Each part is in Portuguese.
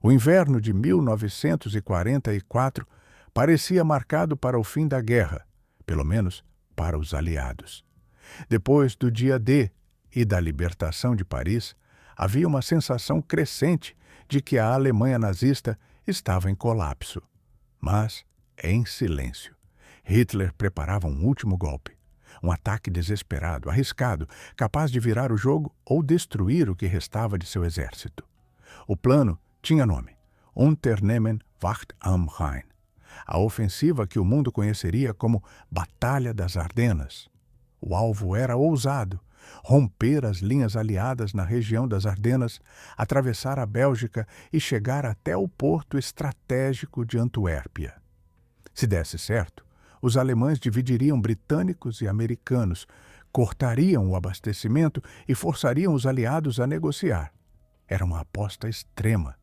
O inverno de 1944 parecia marcado para o fim da guerra, pelo menos para os aliados. Depois do dia D e da libertação de Paris, havia uma sensação crescente de que a Alemanha nazista estava em colapso. Mas, em silêncio, Hitler preparava um último golpe. Um ataque desesperado, arriscado, capaz de virar o jogo ou destruir o que restava de seu exército. O plano tinha nome: Unternehmen Wacht am Rhein, a ofensiva que o mundo conheceria como Batalha das Ardenas. O alvo era ousado: romper as linhas aliadas na região das Ardenas, atravessar a Bélgica e chegar até o porto estratégico de Antuérpia. Se desse certo, os alemães dividiriam britânicos e americanos, cortariam o abastecimento e forçariam os aliados a negociar. Era uma aposta extrema.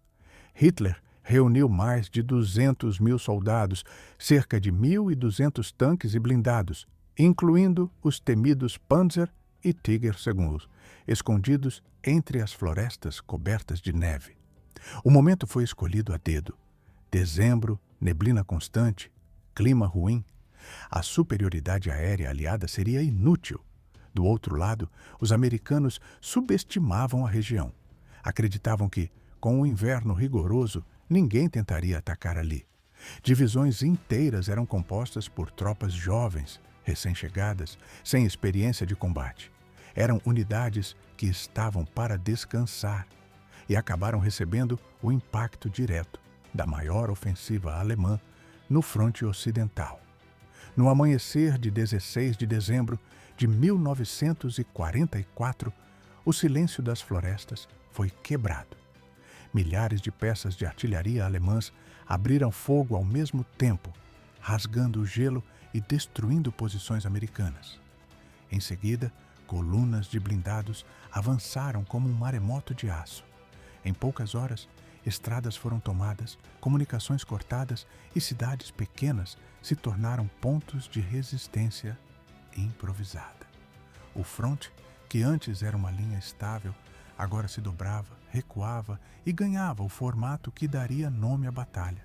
Hitler reuniu mais de 200 mil soldados, cerca de 1.200 tanques e blindados, incluindo os temidos Panzer e Tiger II, escondidos entre as florestas cobertas de neve. O momento foi escolhido a dedo. Dezembro, neblina constante, clima ruim. A superioridade aérea aliada seria inútil. Do outro lado, os americanos subestimavam a região. Acreditavam que, com o inverno rigoroso, ninguém tentaria atacar ali. Divisões inteiras eram compostas por tropas jovens, recém-chegadas, sem experiência de combate. Eram unidades que estavam para descansar e acabaram recebendo o impacto direto da maior ofensiva alemã no fronte ocidental. No amanhecer de 16 de dezembro de 1944, o silêncio das florestas foi quebrado. Milhares de peças de artilharia alemãs abriram fogo ao mesmo tempo, rasgando o gelo e destruindo posições americanas. Em seguida, colunas de blindados avançaram como um maremoto de aço. Em poucas horas, estradas foram tomadas, comunicações cortadas e cidades pequenas se tornaram pontos de resistência improvisada. O fronte, que antes era uma linha estável, agora se dobrava, recuava e ganhava o formato que daria nome à batalha.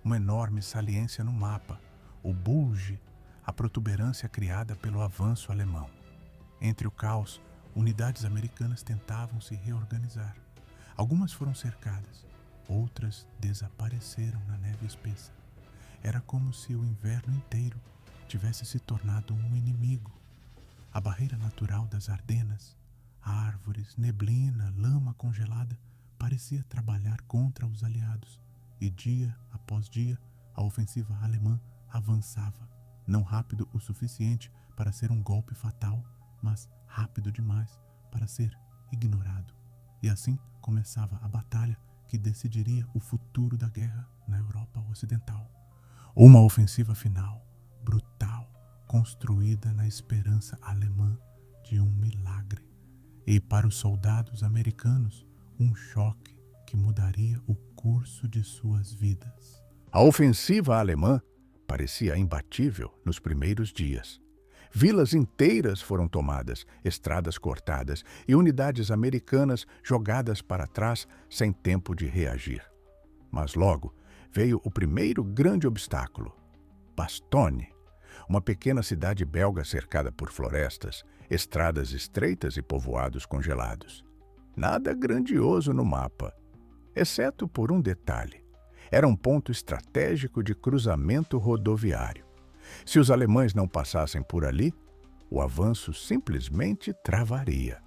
Uma enorme saliência no mapa, o bulge, a protuberância criada pelo avanço alemão. Entre o caos, unidades americanas tentavam se reorganizar. Algumas foram cercadas, outras desapareceram na neve espessa. Era como se o inverno inteiro tivesse se tornado um inimigo. A barreira natural das Ardenas, árvores, neblina, lama congelada, parecia trabalhar contra os aliados. E dia após dia, a ofensiva alemã avançava, não rápido o suficiente para ser um golpe fatal, mas rápido demais para ser ignorado. E assim começava a batalha que decidiria o futuro da guerra na Europa Ocidental. Uma ofensiva final, brutal, construída na esperança alemã de um milagre. E para os soldados americanos, um choque que mudaria o curso de suas vidas. A ofensiva alemã parecia imbatível nos primeiros dias. Vilas inteiras foram tomadas, estradas cortadas e unidades americanas jogadas para trás sem tempo de reagir. Mas logo veio o primeiro grande obstáculo: Bastogne, uma pequena cidade belga cercada por florestas, estradas estreitas e povoados congelados. Nada grandioso no mapa, exceto por um detalhe: era um ponto estratégico de cruzamento rodoviário. Se os alemães não passassem por ali, o avanço simplesmente travaria.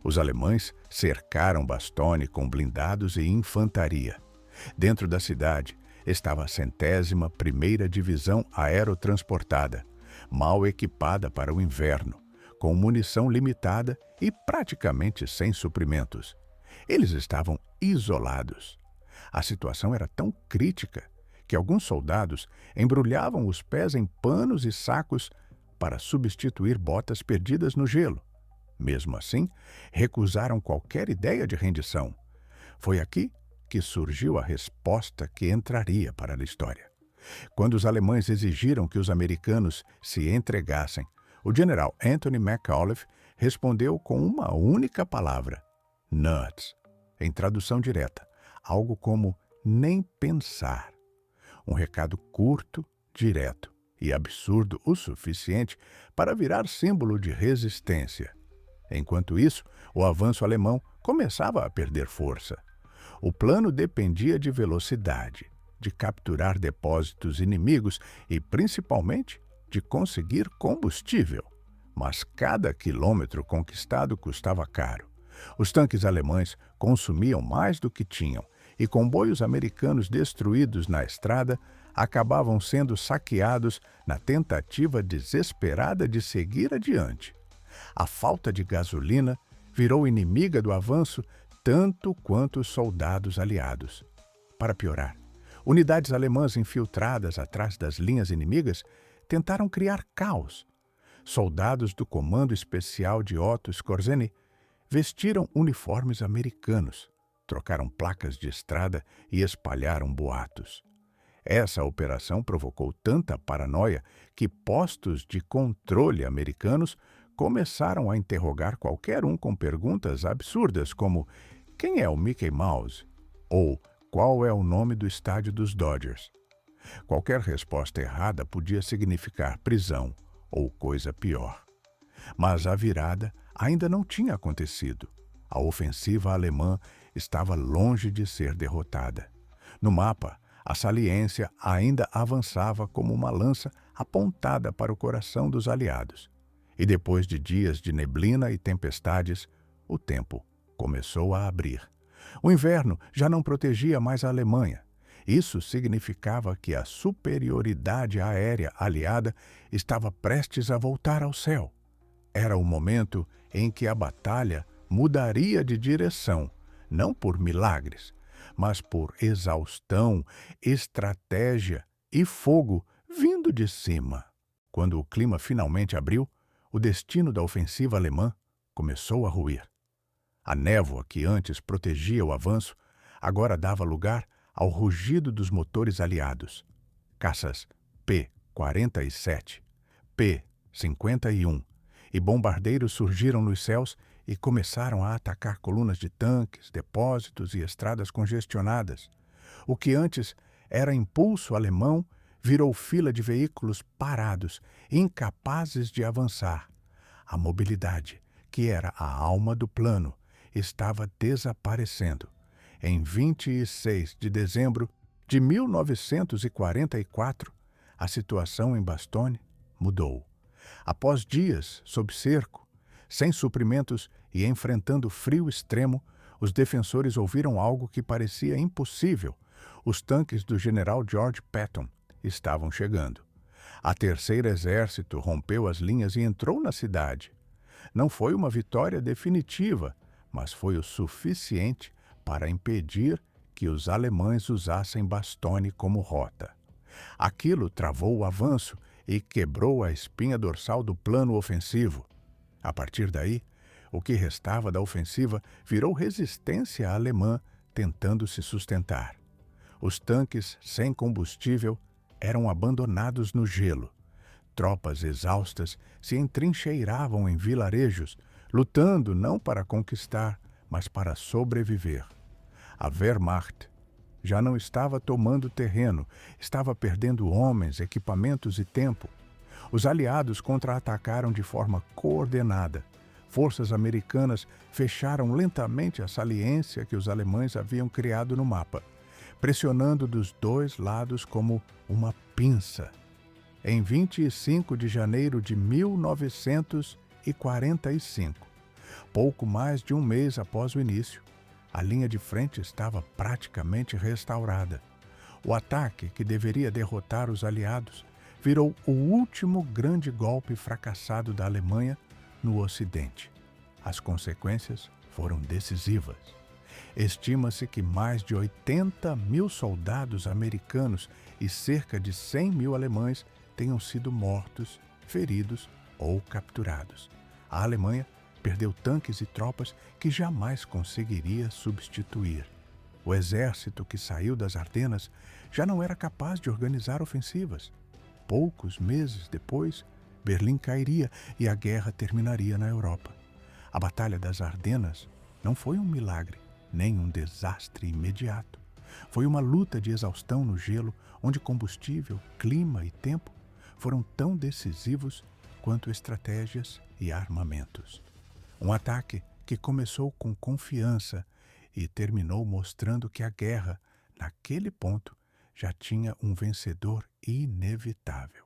Os alemães cercaram Bastogne com blindados e infantaria. Dentro da cidade estava a 101ª Divisão Aerotransportada, mal equipada para o inverno, com munição limitada e praticamente sem suprimentos. Eles estavam isolados. A situação era tão crítica que alguns soldados embrulhavam os pés em panos e sacos para substituir botas perdidas no gelo. Mesmo assim, recusaram qualquer ideia de rendição. Foi aqui que surgiu a resposta que entraria para a história. Quando os alemães exigiram que os americanos se entregassem, o general Anthony McAuliffe respondeu com uma única palavra: nuts, em tradução direta, algo como nem pensar. Um recado curto, direto e absurdo o suficiente para virar símbolo de resistência. Enquanto isso, o avanço alemão começava a perder força. O plano dependia de velocidade, de capturar depósitos inimigos e, principalmente, de conseguir combustível. Mas cada quilômetro conquistado custava caro. Os tanques alemães consumiam mais do que tinham e comboios americanos destruídos na estrada acabavam sendo saqueados na tentativa desesperada de seguir adiante. A falta de gasolina virou inimiga do avanço tanto quanto os soldados aliados. Para piorar, unidades alemãs infiltradas atrás das linhas inimigas tentaram criar caos. Soldados do Comando Especial de Otto Skorzeny vestiram uniformes americanos, trocaram placas de estrada e espalharam boatos. Essa operação provocou tanta paranoia que postos de controle americanos começaram a interrogar qualquer um com perguntas absurdas como quem é o Mickey Mouse? Ou qual é o nome do estádio dos Dodgers? Qualquer resposta errada podia significar prisão ou coisa pior. Mas a virada ainda não tinha acontecido. A ofensiva alemã estava longe de ser derrotada. No mapa, a saliência ainda avançava como uma lança apontada para o coração dos aliados. E depois de dias de neblina e tempestades, o tempo começou a abrir. O inverno já não protegia mais a Alemanha. Isso significava que a superioridade aérea aliada estava prestes a voltar ao céu. Era o momento em que a batalha mudaria de direção, não por milagres, mas por exaustão, estratégia e fogo vindo de cima. Quando o clima finalmente abriu, o destino da ofensiva alemã começou a ruir. A névoa que antes protegia o avanço agora dava lugar ao rugido dos motores aliados. Caças P-47, P-51 e bombardeiros surgiram nos céus e começaram a atacar colunas de tanques, depósitos e estradas congestionadas. O que antes era impulso alemão virou fila de veículos parados, incapazes de avançar. A mobilidade, que era a alma do plano, estava desaparecendo. Em 26 de dezembro de 1944, a situação em Bastogne mudou. Após dias sob cerco, sem suprimentos e enfrentando frio extremo, os defensores ouviram algo que parecia impossível. Os tanques do general George Patton estavam chegando. A Terceiro Exército rompeu as linhas e entrou na cidade. Não foi uma vitória definitiva, mas foi o suficiente para impedir que os alemães usassem Bastogne como rota. Aquilo travou o avanço e quebrou a espinha dorsal do plano ofensivo. A partir daí, o que restava da ofensiva virou resistência alemã tentando se sustentar. Os tanques sem combustível eram abandonados no gelo. Tropas exaustas se entrincheiravam em vilarejos, lutando não para conquistar, mas para sobreviver. A Wehrmacht já não estava tomando terreno, estava perdendo homens, equipamentos e tempo. Os aliados contra-atacaram de forma coordenada. Forças americanas fecharam lentamente a saliência que os alemães haviam criado no mapa, pressionando dos dois lados como uma pinça. Em 25 de janeiro de 1945, pouco mais de um mês após o início, a linha de frente estava praticamente restaurada. O ataque, que deveria derrotar os aliados, virou o último grande golpe fracassado da Alemanha no Ocidente. As consequências foram decisivas. Estima-se que mais de 80 mil soldados americanos e cerca de 100 mil alemães tenham sido mortos, feridos ou capturados. A Alemanha perdeu tanques e tropas que jamais conseguiria substituir. O exército que saiu das Ardenas já não era capaz de organizar ofensivas. Poucos meses depois, Berlim cairia e a guerra terminaria na Europa. A Batalha das Ardenas não foi um milagre, nem um desastre imediato. Foi uma luta de exaustão no gelo, onde combustível, clima e tempo foram tão decisivos quanto estratégias e armamentos. Um ataque que começou com confiança e terminou mostrando que a guerra, naquele ponto, já tinha um vencedor inevitável.